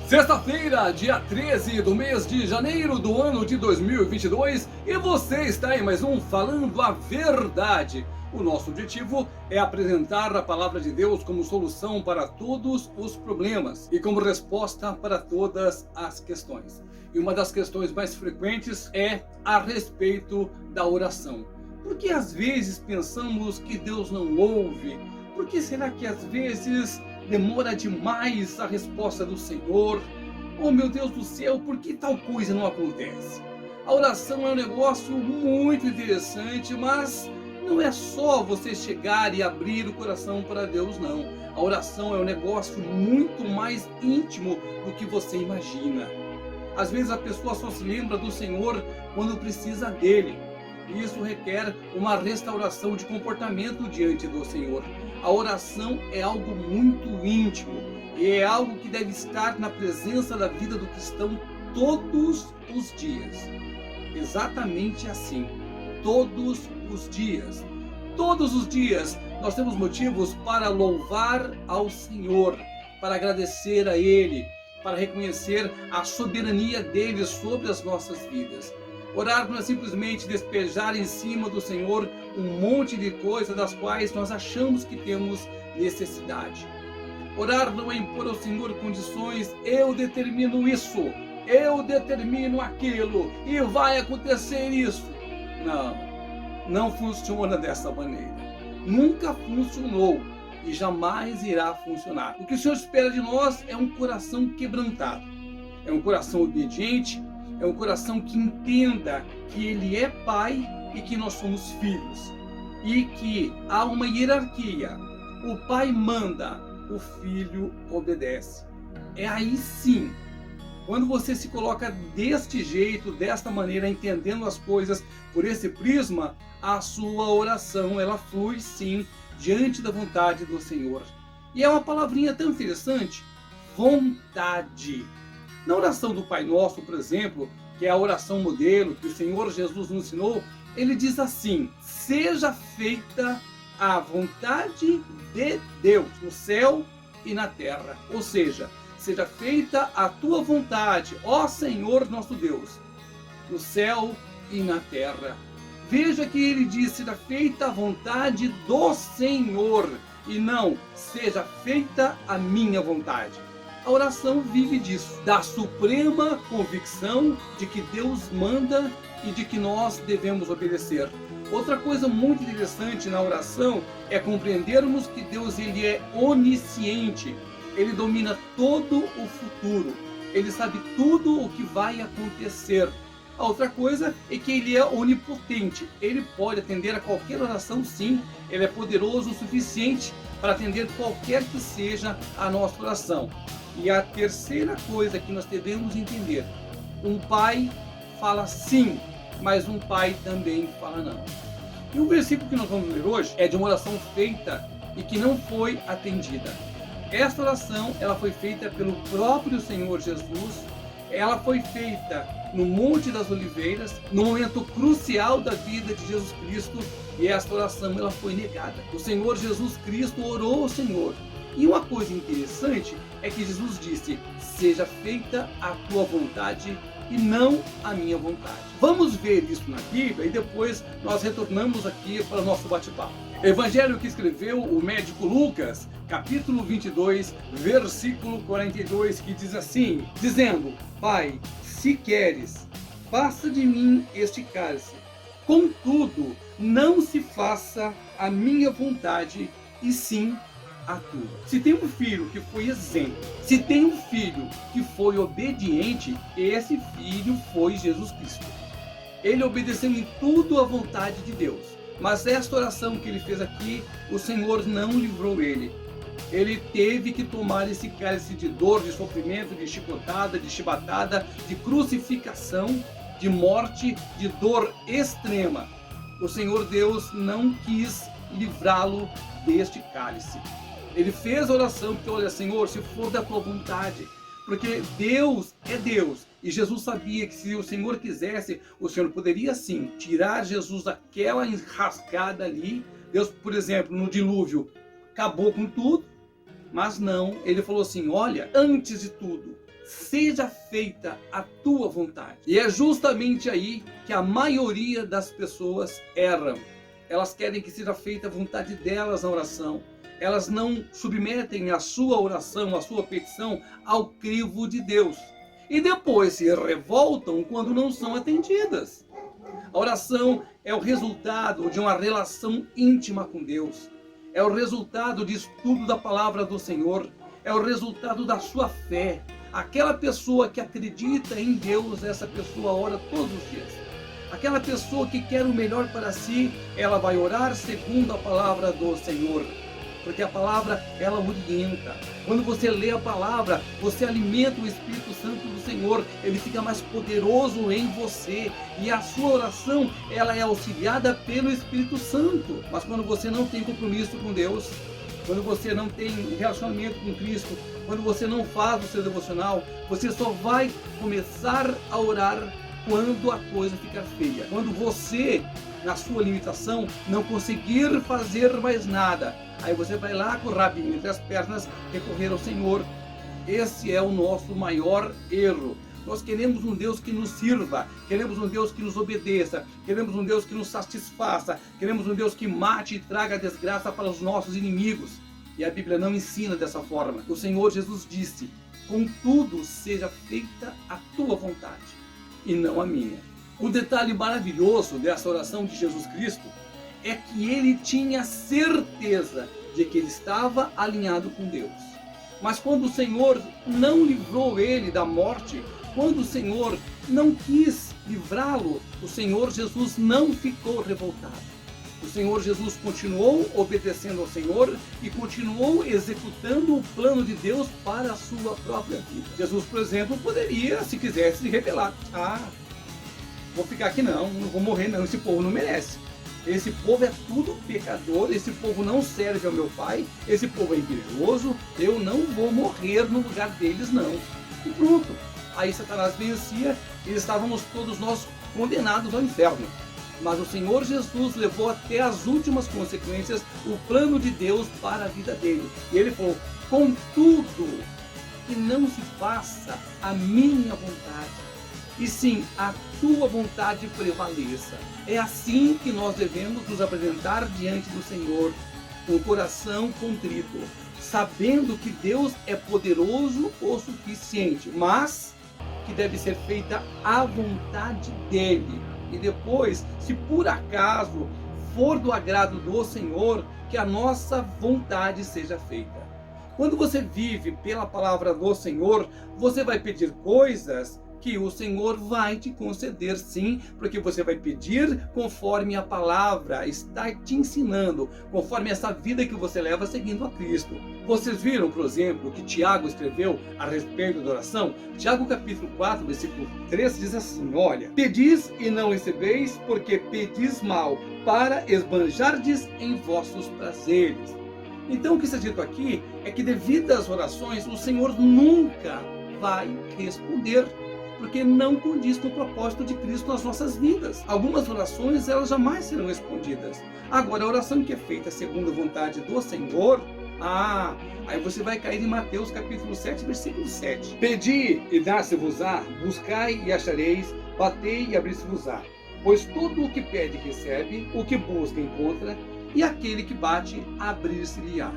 Sexta-feira, dia 13 do mês de janeiro do ano de 2022, e você está em mais um Falando a Verdade. O nosso objetivo é apresentar a palavra de Deus como solução para todos os problemas e como resposta para todas as questões. E uma das questões mais frequentes é a respeito da oração. Por que às vezes pensamos que Deus não ouve? Por que será que às vezes demora demais a resposta do Senhor? Oh, meu Deus do céu, por que tal coisa não acontece? A oração é um negócio muito interessante, mas não é só você chegar e abrir o coração para Deus, não. A oração é um negócio muito mais íntimo do que você imagina. Às vezes a pessoa só se lembra do Senhor quando precisa dele. Isso requer uma restauração de comportamento diante do Senhor. A oração é algo muito íntimo e é algo que deve estar na presença da vida do cristão todos os dias. Exatamente assim, todos os dias. Todos os dias nós temos motivos para louvar ao Senhor, para agradecer a Ele, para reconhecer a soberania dele sobre as nossas vidas. Orar não é simplesmente despejar em cima do Senhor um monte de coisas das quais nós achamos que temos necessidade. Orar não é impor ao Senhor condições, eu determino isso, eu determino aquilo e vai acontecer isso. Não funciona dessa maneira. Nunca funcionou e jamais irá funcionar. O que o Senhor espera de nós é um coração quebrantado, é um coração obediente, é um coração que entenda que Ele é Pai e que nós somos filhos. E que há uma hierarquia. O Pai manda, o Filho obedece. É aí sim, quando você se coloca deste jeito, desta maneira, entendendo as coisas por esse prisma, a sua oração, ela flui sim diante da vontade do Senhor. E é uma palavrinha tão interessante, vontade. Na oração do Pai Nosso, por exemplo, que é a oração modelo que o Senhor Jesus nos ensinou, ele diz assim: seja feita a vontade de Deus no céu e na terra. Ou seja, seja feita a tua vontade, ó Senhor nosso Deus, no céu e na terra. Veja que ele diz: seja feita a vontade do Senhor e não seja feita a minha vontade. A oração vive disso, da suprema convicção de que Deus manda e de que nós devemos obedecer. Outra coisa muito interessante na oração é compreendermos que Deus ele é onisciente, ele domina todo o futuro, ele sabe tudo o que vai acontecer. A outra coisa é que ele é onipotente, ele pode atender a qualquer oração sim, ele é poderoso o suficiente para atender qualquer que seja a nossa oração. E a terceira coisa que nós devemos entender, um pai fala sim, mas um pai também fala não. E o versículo que nós vamos ler hoje é de uma oração feita e que não foi atendida. Esta oração ela foi feita pelo próprio Senhor Jesus, ela foi feita no Monte das Oliveiras, no momento crucial da vida de Jesus Cristo, e esta oração ela foi negada. O Senhor Jesus Cristo orou ao Senhor. E uma coisa interessante é que Jesus disse: seja feita a tua vontade e não a minha vontade. Vamos ver isso na Bíblia e depois nós retornamos aqui para o nosso bate-papo. Evangelho que escreveu o médico Lucas, capítulo 22, versículo 42, que diz assim, dizendo: Pai, se queres, passa de mim este cálice. Contudo, não se faça a minha vontade, e sim a tua. Se tem um filho que foi exemplo, se tem um filho que foi obediente, esse filho foi Jesus Cristo. Ele obedeceu em tudo à vontade de Deus. Mas esta oração que ele fez aqui, o Senhor não livrou ele. Ele teve que tomar esse cálice de dor, de sofrimento, de chicotada, de chibatada, de crucificação, de morte, de dor extrema. O Senhor Deus não quis livrá-lo deste cálice. Ele fez a oração porque, olha, Senhor, se for da tua vontade, porque Deus é Deus. E Jesus sabia que se o Senhor quisesse, o Senhor poderia sim tirar Jesus daquela enrascada ali. Deus, por exemplo, no dilúvio, acabou com tudo, mas não. Ele falou assim, olha, antes de tudo, seja feita a tua vontade. E é justamente aí que a maioria das pessoas erram. Elas querem que seja feita a vontade delas na oração. Elas não submetem a sua oração, a sua petição ao crivo de Deus. E depois se revoltam quando não são atendidas. A oração é o resultado de uma relação íntima com Deus. É o resultado de estudo da palavra do Senhor. É o resultado da sua fé. Aquela pessoa que acredita em Deus, essa pessoa ora todos os dias. Aquela pessoa que quer o melhor para si, ela vai orar segundo a palavra do Senhor. Porque a palavra, ela orienta. Quando você lê a palavra, você alimenta o Espírito Santo do Senhor. Ele fica mais poderoso em você. E a sua oração, ela é auxiliada pelo Espírito Santo. Mas quando você não tem compromisso com Deus, quando você não tem relacionamento com Cristo, quando você não faz o seu devocional, você só vai começar a orar quando a coisa ficar feia. Quando você, na sua limitação, não conseguir fazer mais nada. Aí você vai lá com o rabinho entre as pernas recorrer ao Senhor. Esse é o nosso maior erro. Nós queremos um Deus que nos sirva, queremos um Deus que nos obedeça, queremos um Deus que nos satisfaça, queremos um Deus que mate e traga desgraça para os nossos inimigos. E a Bíblia não ensina dessa forma. O Senhor Jesus disse: contudo seja feita a tua vontade e não a minha. O detalhe maravilhoso dessa oração de Jesus Cristo é que ele tinha certeza de que ele estava alinhado com Deus. Mas quando o Senhor não livrou ele da morte, quando o Senhor não quis livrá-lo, o Senhor Jesus não ficou revoltado. O Senhor Jesus continuou obedecendo ao Senhor e continuou executando o plano de Deus para a sua própria vida. Jesus, por exemplo, poderia, se quisesse, se rebelar. Vou ficar aqui não vou morrer não, esse povo não merece. Esse povo é tudo pecador, esse povo não serve ao meu Pai, esse povo é invejoso, eu não vou morrer no lugar deles não. E pronto. Aí Satanás vencia e estávamos todos nós condenados ao inferno. Mas o Senhor Jesus levou até as últimas consequências o plano de Deus para a vida dele. E ele falou: contudo, que não se faça a minha vontade, e sim a tua vontade prevaleça. É assim que nós devemos nos apresentar diante do Senhor, com o coração contrito, sabendo que Deus é poderoso o suficiente, mas que deve ser feita a vontade dele. E depois, se por acaso for do agrado do Senhor, que a nossa vontade seja feita. Quando você vive pela palavra do Senhor, você vai pedir coisas que o Senhor vai te conceder, sim, porque você vai pedir conforme a palavra está te ensinando, conforme essa vida que você leva seguindo a Cristo. Vocês viram, por exemplo, que Tiago escreveu a respeito da oração? Tiago capítulo 4, versículo 3 diz assim: olha, pedis e não recebeis, porque pedis mal, para esbanjardes em vossos prazeres. Então o que está dito aqui é que devido às orações, o Senhor nunca vai responder, porque não condiz com o propósito de Cristo nas nossas vidas. Algumas orações, elas jamais serão respondidas. Agora, a oração que é feita segundo a vontade do Senhor, aí você vai cair em Mateus capítulo 7, versículo 7. Pedi e dar-se-vos-á, buscai e achareis, batei e abrir-se-vos-á. Pois todo o que pede recebe, o que busca encontra, e aquele que bate, abrir-se-lhe-á.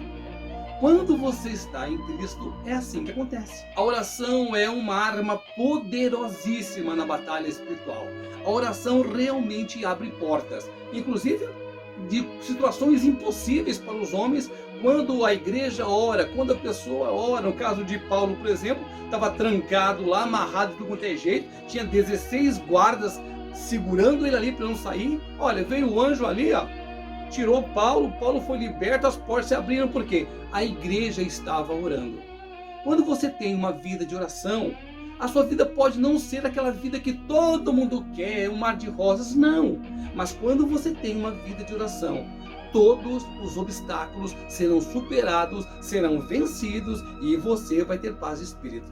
Quando você está em Cristo, é assim que acontece. A oração é uma arma poderosíssima na batalha espiritual. A oração realmente abre portas, inclusive de situações impossíveis para os homens. Quando a igreja ora, quando a pessoa ora, no caso de Paulo, por exemplo, estava trancado lá, amarrado de tudo quanto é jeito, tinha 16 guardas segurando ele ali para não sair. Olha, veio o anjo ali, tirou Paulo foi liberto, as portas se abriram, porque a igreja estava orando. Quando você tem uma vida de oração, a sua vida pode não ser aquela vida que todo mundo quer, um mar de rosas, não. Mas quando você tem uma vida de oração, todos os obstáculos serão superados, serão vencidos e você vai ter paz de espírito.